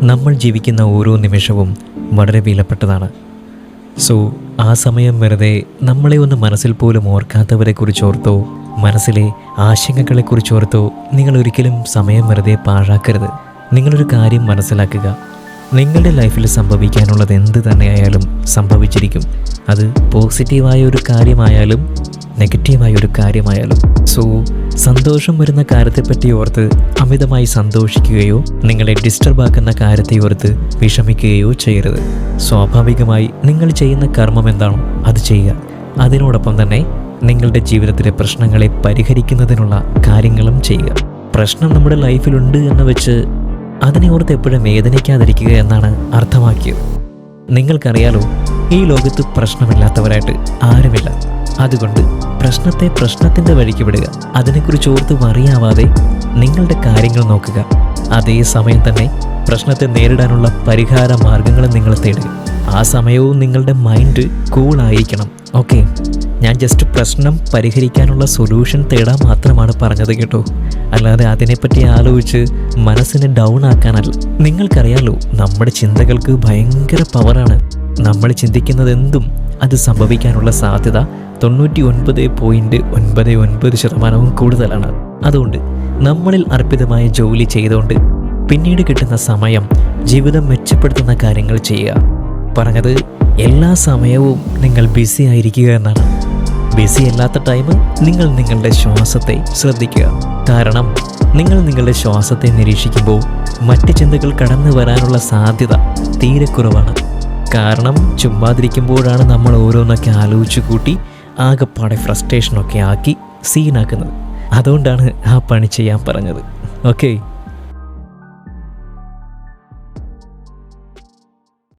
നമ്മൾ ജീവിക്കുന്ന ഓരോ നിമിഷവും വളരെ വിലപ്പെട്ടതാണ്. സോ ആ സമയം വെറുതെ നമ്മളെ ഒന്ന് മനസ്സിൽ പോലും ഓർക്കാത്തവരെക്കുറിച്ചോർത്തോ മനസ്സിലെ ആശങ്കകളെക്കുറിച്ചോർത്തോ നിങ്ങൾ ഒരിക്കലും സമയം വെറുതെ പാഴാക്കരുത്. നിങ്ങളൊരു കാര്യം മനസ്സിലാക്കുക, നിങ്ങളുടെ ലൈഫിൽ സംഭവിക്കാനുള്ളത് എന്ത് തന്നെയായാലും സംഭവിച്ചിരിക്കും. അത് പോസിറ്റീവായ ഒരു കാര്യമായാലും നെഗറ്റീവായ ഒരു കാര്യമായാലും. സോ സന്തോഷം വരുന്ന കാര്യത്തെപ്പറ്റി ഓർത്ത് അമിതമായി സന്തോഷിക്കുകയോ നിങ്ങളെ ഡിസ്റ്റർബാക്കുന്ന കാര്യത്തെ ഓർത്ത് വിഷമിക്കുകയോ ചെയ്യരുത്. സ്വാഭാവികമായി നിങ്ങൾ ചെയ്യുന്ന കർമ്മം എന്താണോ അത് ചെയ്യുക. അതിനോടൊപ്പം തന്നെ നിങ്ങളുടെ ജീവിതത്തിലെ പ്രശ്നങ്ങളെ പരിഹരിക്കുന്നതിനുള്ള കാര്യങ്ങളും ചെയ്യുക. പ്രശ്നം നമ്മുടെ ലൈഫിലുണ്ട് എന്ന് വെച്ച് അതിനെ ഓർത്ത് എപ്പോഴും വേദനിക്കാതിരിക്കുക എന്നാണ് അർത്ഥമാക്കിയത്. നിങ്ങൾക്കറിയാലോ, ഈ ലോകത്ത് പ്രശ്നമില്ലാത്തവരായിട്ട് ആരുമില്ല. അതുകൊണ്ട് പ്രശ്നത്തെ പ്രശ്നത്തിൻ്റെ വഴിക്ക് വിടുക. അതിനെക്കുറിച്ച് ഓർത്ത് വറിയാവാതെ നിങ്ങളുടെ കാര്യങ്ങൾ നോക്കുക. അതേസമയം തന്നെ പ്രശ്നത്തെ നേരിടാനുള്ള പരിഹാര മാർഗങ്ങളും നിങ്ങൾ തേടുക. ആ സമയവും നിങ്ങളുടെ മൈൻഡ് കൂളായിരിക്കണം. ഓക്കെ, ഞാൻ ജസ്റ്റ് പ്രശ്നം പരിഹരിക്കാനുള്ള സൊല്യൂഷൻ തേടാൻ മാത്രമാണ് പറഞ്ഞത് കേട്ടോ, അല്ലാതെ അതിനെപ്പറ്റി ആലോചിച്ച് മനസ്സിനെ ഡൗൺ ആക്കാനല്ല. നിങ്ങൾക്കറിയാലോ, നമ്മുടെ ചിന്തകൾക്ക് ഭയങ്കര പവറാണ്. നമ്മൾ ചിന്തിക്കുന്നത് എന്തും അത് സംഭവിക്കാനുള്ള സാധ്യത 99.99% കൂടുതലാണ്. അതുകൊണ്ട് നമ്മളിൽ അർപ്പിതമായ ജോലി ചെയ്തുകൊണ്ട് പിന്നീട് കിട്ടുന്ന സമയം ജീവിതം മെച്ചപ്പെടുത്തുന്ന കാര്യങ്ങൾ ചെയ്യുക. പറഞ്ഞത് എല്ലാ സമയവും നിങ്ങൾ ബിസി ആയിരിക്കുക എന്നാണ്. ബിസി അല്ലാത്ത ടൈം നിങ്ങൾ നിങ്ങളുടെ ശ്വാസത്തെ ശ്രദ്ധിക്കുക. കാരണം നിങ്ങൾ നിങ്ങളുടെ ശ്വാസത്തെ നിരീക്ഷിക്കുമ്പോൾ മറ്റ് ചിന്തകൾ കടന്നു വരാനുള്ള സാധ്യത തീരെ കുറവാണ്. കാരണം ചുമ്മാതിരിക്കുമ്പോഴാണ് നമ്മൾ ഓരോന്നൊക്കെ ആലോചിച്ച് കൂട്ടി ആകെപ്പാടെ ഫ്രസ്ട്രേഷനൊക്കെ ആക്കി സീനാക്കുന്നത്. അതുകൊണ്ടാണ് ആ പണി ചെയ്യാൻ പറഞ്ഞത്. ഓക്കെ.